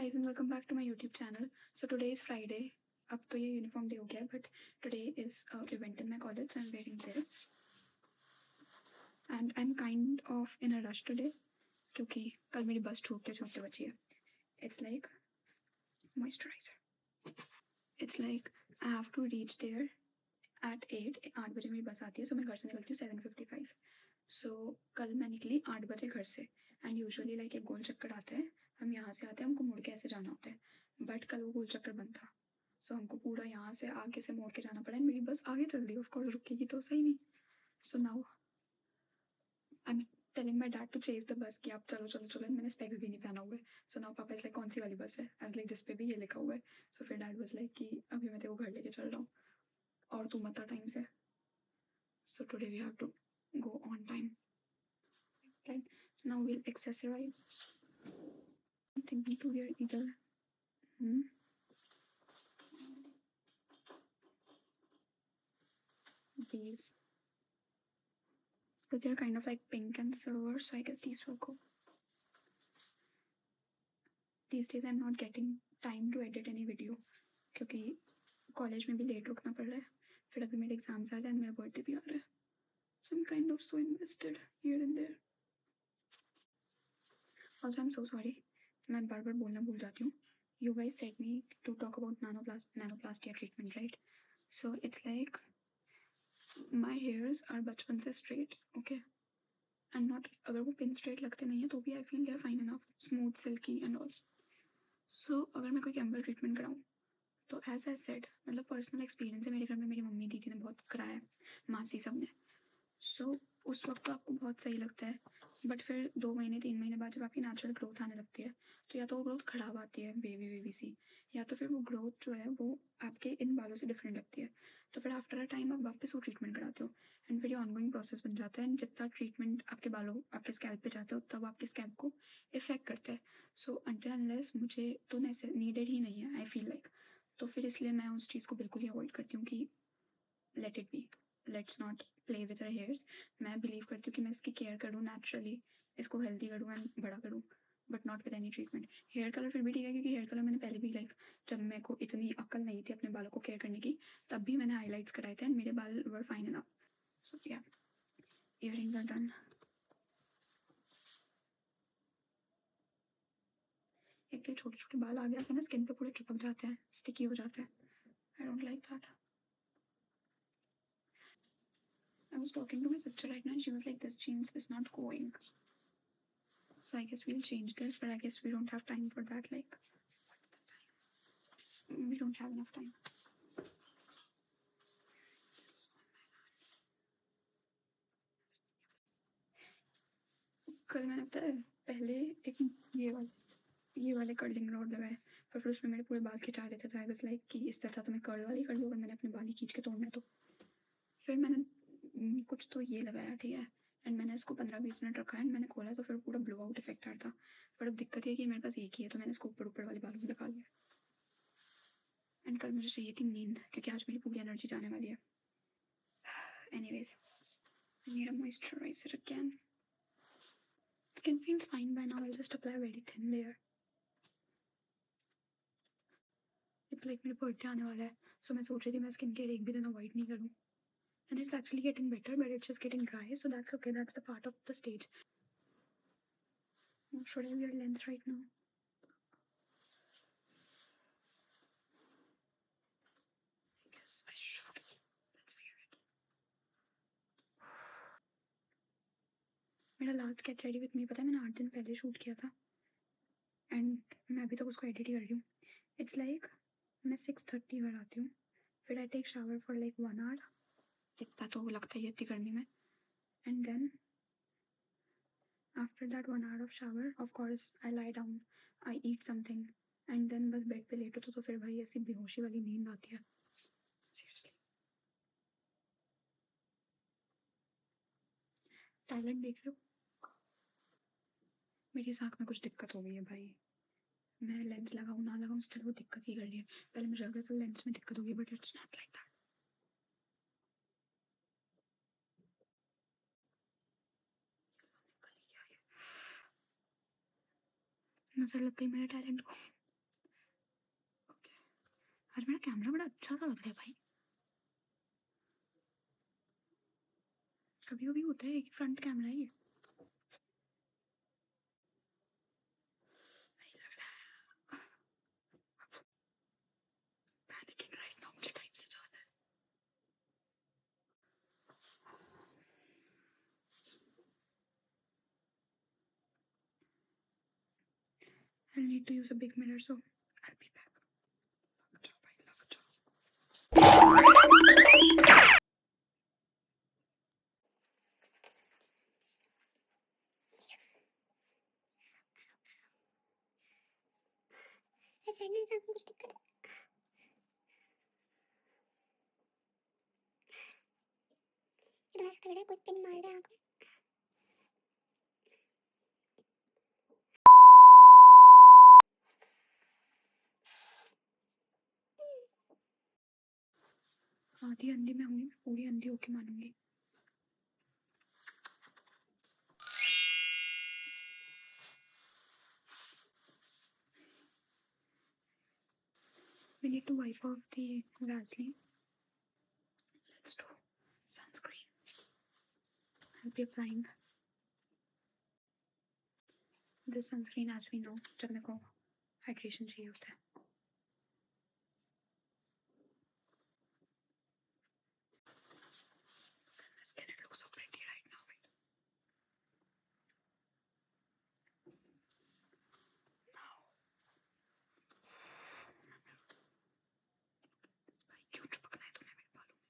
guys and welcome back to my YouTube channel. So today is Friday. अब तो ये uniform day हो गया but today is event in my college so I am wearing this and I am kind of in a rush today क्योंकि कल मेरी bus छूटते बची है. It's like moisturiser. It's like I have to reach there at 8 बजे मेरी बस आती है. सो मैं घर से निकलती हूँ 7:55. सो कल मैं निकली 8 बजे घर से एंड यूजुअली लाइक एक गोल चक्कर आता है. हम यहाँ से आते हैं, हमको मुड़ के ऐसे जाना होता है बट कल वो गोल चक्कर बंद था. सो हमको पूरा यहाँ से आगे से मोड़ के जाना पड़ा. मेरी बस आगे चल रही है, ऑफकोर्स रुकेगी तो सही नहीं. So now I am telling my dad to chase the bus कि आप चलो चलो चलो. मैंने स्पेक्स भी नहीं पहना हुआ है. सो नाउ पापा इज लाइक कौन सी वाली बस है. आई वाज लाइक जिस पे भी ये लिखा हुआ है. सो फिर डैड वाज लाइक कि अभी मैं तेरे को घर लेके चल रहा हूँ और तू मत आ टाइम से. So today we have to go on time. Right now we'll accessorize. I'm thinking to wear either these because they're kind of like pink and silver, so I guess these will go. These days I'm not getting time to edit any video क्योंकि college में भी late रुकना पड़ रहा है. फिर अभी मेरे एग्जाम्स आ रहे हैं, मेरा बर्थडे भी आ रहा है. So I'm kind of so invested here and there. Also I'm so sorry, मैं बार बार बोलना भूल जाती हूँ. You guys said me to talk about nanoplastia treatment, right? So it's like my hairs are बचपन से straight, okay? And not अगर वो pin straight लगते नहीं है तो भी I feel they're fine enough, smooth, silky and all. So अगर मैं कोई केमिकल ट्रीटमेंट कराऊँ तो एज आई सेड मतलब पर्सनल एक्सपीरियंस है. मेरे घर में मेरी मम्मी दीदी ने बहुत कराया है, मासी सब ने. सो उस वक्त तो आपको बहुत सही लगता है बट फिर 2 महीने 3 महीने बाद जब आपकी नेचुरल ग्रोथ आने लगती है तो या तो वो ग्रोथ खराब आती है बेबी सी, या तो फिर वो ग्रोथ जो है वो आपके इन बालों से डिफरेंट लगती है. तो फिर आफ्टर अ टाइम आप वापस वो ट्रीटमेंट कराते हो एंड फिर ये ऑनगोइंग प्रोसेस बन जाता है. एंड जितना ट्रीटमेंट आपके बालों आपके स्कैल्प पे जाता है उतना वो आपके स्कैल्प को इफेक्ट करता है. सो अनटिल अनलेस मुझे तो नीडेड ही नहीं है आई फील लाइक. तो फिर इसलिए मैं उस चीज़ को बिल्कुल ही अवॉइड करती हूँ कि let it be, let's not play with our hairs. मैं बिलीव करती हूँ कि मैं इसकी केयर करूँ नेचुरली, इसको हेल्दी करूँ एंड बड़ा करूँ but not with any treatment. Hair colour फिर भी ठीक है क्योंकि हेयर कलर मैंने पहले भी लाइक जब मेरे को इतनी अक्ल नहीं थी अपने बालों को केयर करने की तब भी मैंने हाईलाइट्स कराए थे एंड मेरे बाल वर फाइन इनफ. सो या इयररिंग्स आर डन. एक तो छोटे छोटे बाल आ गया था ना स्किन पे पूरे चिपक जाते हैं, स्टिकी हो जाते हैं. I don't like that. I was talking to my sister right now and she was like this jeans is not going. So I guess we'll change this, but I guess we don't have time for that. Like, we don't have enough time. कल मैंने पहले एक ये वाले curling rod लगाए पर फिर उसमें मेरे पूरे बाल खिंचा रहे थे. तो आई वाज लाइक कि इससे अच्छा तो मैं कर्ल वाली कर लूँ अगर मैंने अपने बाल ही खींच के तोड़ना है तो. फिर मैंने कुछ तो ये लगाया ठीक है एंड मैंने इसको 15-20 मिनट रखा एंड मैंने खोला तो फिर पूरा ब्लो आउट इफेक्ट आ रहा था. पर अब दिक्कत ये कि मेरे पास एक ही है तो मैंने इसको ऊपर वाले बालों में लगा लिया. एंड कल मुझे चाहिए थी नींद क्योंकि आज मेरी पूरी एनर्जी जाने वाली है. Anyways, I need a moisturizer again. Skin feels fine by now. I'll just apply a very thin layer. It's like मेरे बर्थडे आने वाला है so मैं सोच रही थी मैं स्किन केयर एक भी दिन अवॉइड नहीं करूँ. And it's actually getting better but it's just getting dry so that's okay. That's the part of the stage. Should I wear lens right now? I guess I should. Let's wear it. मेरा last get ready with me पता है मैंने 8 दिन पहले shoot किया था and मैं अभी तक उसको एडिट ही कर रही हूँ. इट्स लाइक मैं 6:30 घर आती हूँ फिर I take shower for like 1 hour. इतना तो लगता है इतनी गर्मी में. And then after that 1 hour of shower of course I lie down, I eat something and then बस बेड पे लेटो तो फिर भाई ऐसी बेहोशी वाली नींद आती है सीरियसली. टैलेंट देख रहे हो मेरी इस आँख में कुछ दिक्कत हो गई है भाई. मैं लेंस लगाऊं ना लगाऊं स्टिल वो दिक्कत ही कर रही है. पहले मुझे लग रहा था लेंस में दिक्कत होगी but it's not like that. नजर लग गई मेरे टैलेंट को. आज मेरा कैमरा बड़ा अच्छा सा लग रहा है भाई। कभी कभी होता है एक फ्रंट कैमरा ही नहीं लग रहा है। पैनिकिंग राइट नाउ, मुझे टाइम से जाना है। I'll need to use a big mirror, so I'll be back. लग जाओ भाई, लग जाओ। ऐसा नहीं था कुछ दिक्कत है। इतना सा लग रहा है कोई पिन मार रहा है आँख में। आधी अंधी मैं हुई, पूरी अंधी होके मानूंगी। We need to wipe off the Vaseline. Let's do sunscreen. I'll be applying this sunscreen as we know जब मेरे को हाइड्रेशन चाहिए होता है। My skin, it looks so pretty right now. Wait. Now, this भाई क्यों चिपकना है तुम्हें मेरे बालों में?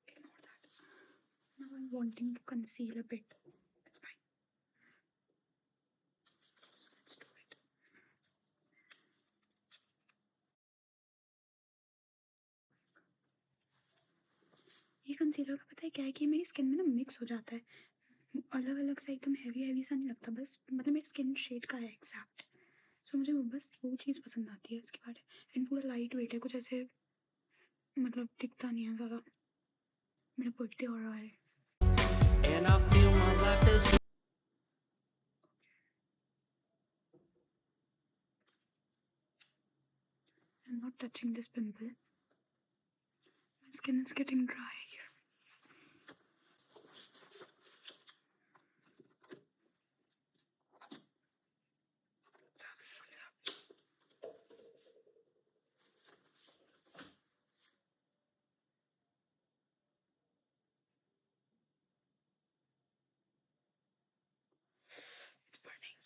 Ignore that. Now I'm wanting to conceal a bit. It's fine. Let's do it. ये कंसीलर का पता है क्या है कि मेरी स्किन में ना मिक्स हो जाता है, अलग अलग सा एकदम हैवी हैवी सा नहीं लगता, बस मतलब मेरी स्किन शेड का है एग्जैक्ट। सो मुझे बस वो चीज़ पसंद आती है इसके बाद। एंड पूरा लाइट वेट है, कुछ ऐसे मतलब दिखता नहीं है ज़्यादा। मेरा बर्थडे हो रहा है। And I feel my life is I'm not touching this pimple. My skin is getting dry here. It's burning.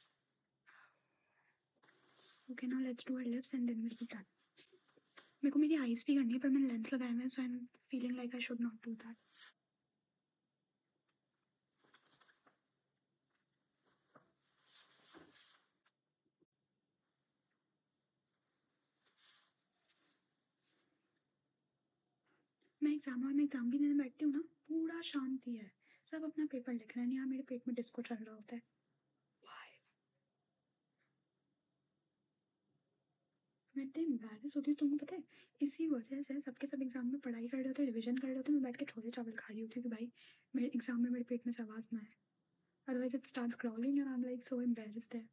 Okay, now let's do our lips and then we'll be done. मेरे को मेरी eyes भी करनी है पर मैंने lens लगाया हुआ है, so I am feeling like I should not do that. मैं एग्जाम भी देने बैठती हूँ ना, पूरा शांति है, सब अपना पेपर लिख रहे हैं, यहाँ मेरे पेट में डिस्को चल रहा होता है। Why? मैं इतनी एम्बैरेस होती हूँ, तुमको पता है इसी वजह से सबके सब एग्जाम में पढ़ाई कर रहे होते हैं, रिविजन कर रहे होते हैं, मैं बैठ के छोले चावल खा रही होती हूँ कि भाई मेरे एग्जाम में मेरे पेट में से आवाज़ ना आए, otherwise it starts crawling and I am like so embarrassed है।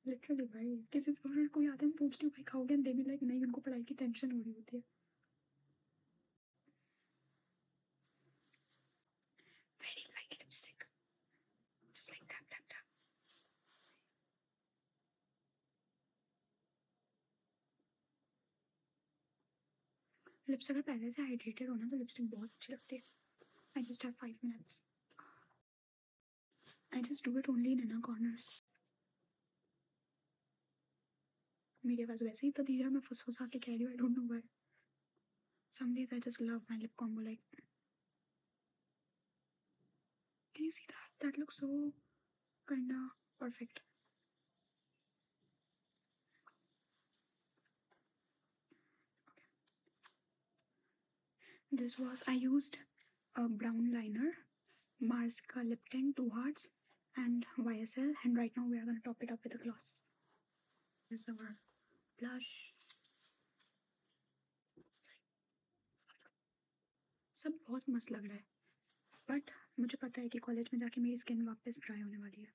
लिटरली भाई किसी से अगर कोई आते हैं पूछती हूँ भाई खाओगे, दे भी लाइक नहीं, उनको पढ़ाई की टेंशन हो रही होती है। Very light lipstick, just like tap tap tap. Lips अगर पहले से हाइड्रेटेड हो ना तो लिपस्टिक बहुत अच्छी लगती है। I just have 5 minutes. I just do it only in inner corners. मेरी आवाज़ वैसे ही तो धीरे मैं फुसफुसा के कह रही हूँ, I don't know why. Some days I just love my lip combo. Like, can you see that? That looks so kinda perfect. This was, I used a brown liner, Mars ka lip tint, 2 hearts, and YSL. And right now we are gonna top it up with a gloss. Here's our blush. सब बहुत मस्त लग रहा है, but मुझे पता है कि कॉलेज में जाके मेरी स्किन वापस ड्राई होने वाली है।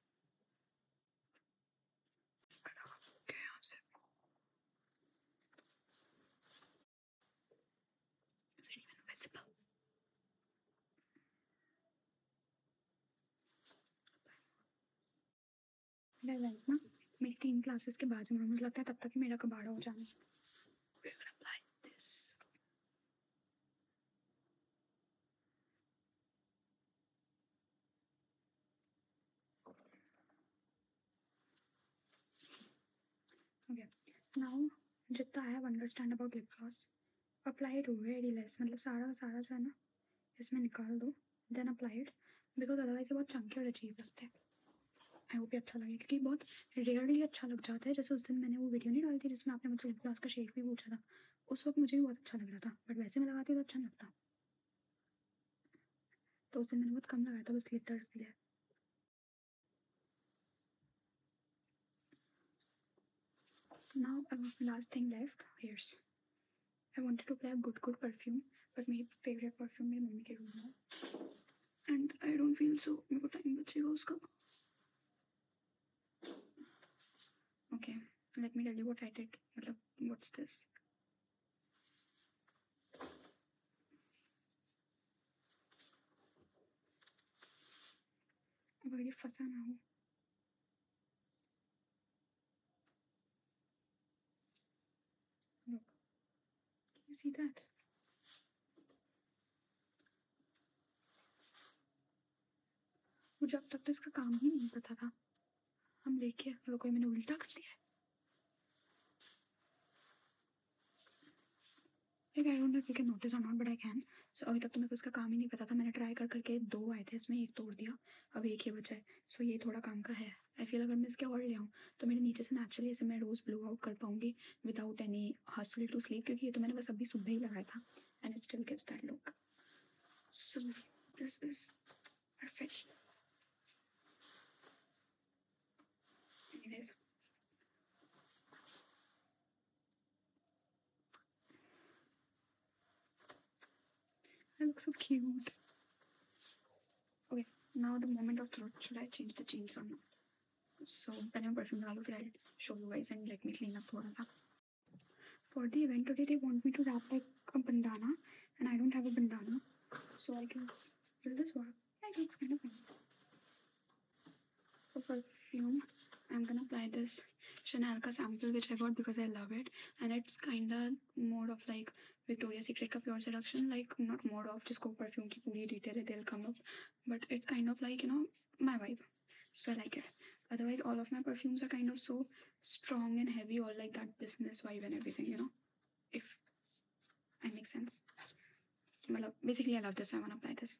ना मेरी 3 क्लासेस के बाद में मुझे लगता है तब तक ही मेरा कबाड़ा हो जाना। Okay. Now जितना I have understand about lip gloss, apply it very less, मतलब सारा का सारा जो है ना इसमें निकाल दो, then apply it, because otherwise ये बहुत चंकी और अजीब लगता है। आई होप ये अच्छा लगे, क्योंकि बहुत रेयरली अच्छा लग जाता है। जैसे उस दिन मैंने वो वीडियो नहीं डाली थी जिसमें आपने मुझसे लिप ग्लॉस का शेड भी पूछा था, उस वक्त मुझे भी बहुत अच्छा लग रहा था, बट वैसे मैं लगाती हूँ तो अच्छा नहीं लगता। तो उस दिन मैंने बहुत कम लगाया था, बस ग्लिटर्स के लिए। Now last thing left, here's I wanted to apply a good perfume, but मेरी favorite perfume मेरी मम्मी के रूम में है, and I don't feel so मेरे को टाइम बचेगा उसका। Okay, let me tell you what I did, मतलब what's this? अगर ये फंसा ना हो, look, can you see that? मुझे अब तक तो इसका काम ही नहीं पता था, हम लेके कोई मैंने उल्टा कर दिया है। Like I don't know if you can notice or not, but I can. So अभी तक तो मेरे को इसका काम ही नहीं पता था। मैंने ट्राई कर करके 2 आए थे इसमें, एक तोड़ दिया, अब एक ही बचा है। सो ये थोड़ा काम का है। आई फील अगर मैं इसके और ले आऊँ तो मेरे नीचे से नेचुरली ऐसे मैं रोज़ ब्लो आउट कर पाऊंगी without any hassle to sleep, क्योंकि ये तो मैंने बस अभी सुबह ही लगाया था and it still gives that look. So this is perfect. Anyways, I look so cute. Okay, now the moment of truth. Should I change the jeans or not? So पहले मैं परफ्यूम लगा लूँ, फिर I'll show you guys and let me clean up थोड़ा सा. For the event today, they want me to wrap like a bandana, and I don't have a bandana, so I guess will this work? Yeah, it looks kind of fun. For perfume, I'm gonna apply this Chanel ka sample which I got because I love it, and it's kinda more of like Victoria's Secret ka Pure Seduction, like not more of जिसको perfume की पूरी detail है they'll come up, but it's kind of like, you know, my vibe, so I like it. Otherwise, all of my perfumes are kind of so strong and heavy, or like that business vibe and everything, you know, if I make sense. Well, basically, I love this, so I want to apply this.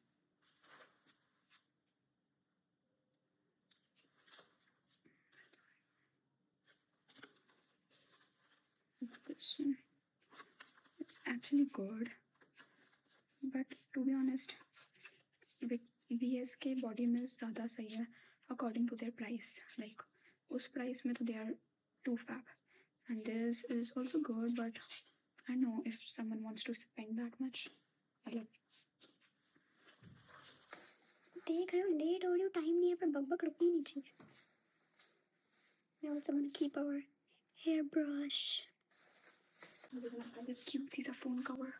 It's this one. It's actually good, but to be honest, BSK body mills ज़्यादा सही है according to their price. Like उस price में तो they are too fab, and this is also good, but I know if someone wants to spend that much, मतलब देख रहे हो लेट हो रही हूँ, टाइम नहीं है, पर बकबक रुकनी नहीं चाहिए. I also want to keep our hairbrush. this cute piece of phone cover.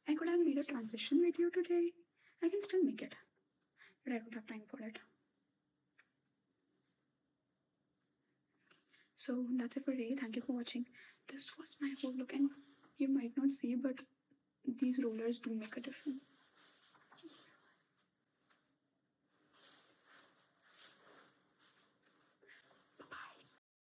I could have made a transition video today. I can still make it, but I don't have time for it. So that's it for today. Thank you for watching. This was my whole look, and you might not see, but these rollers do make a difference.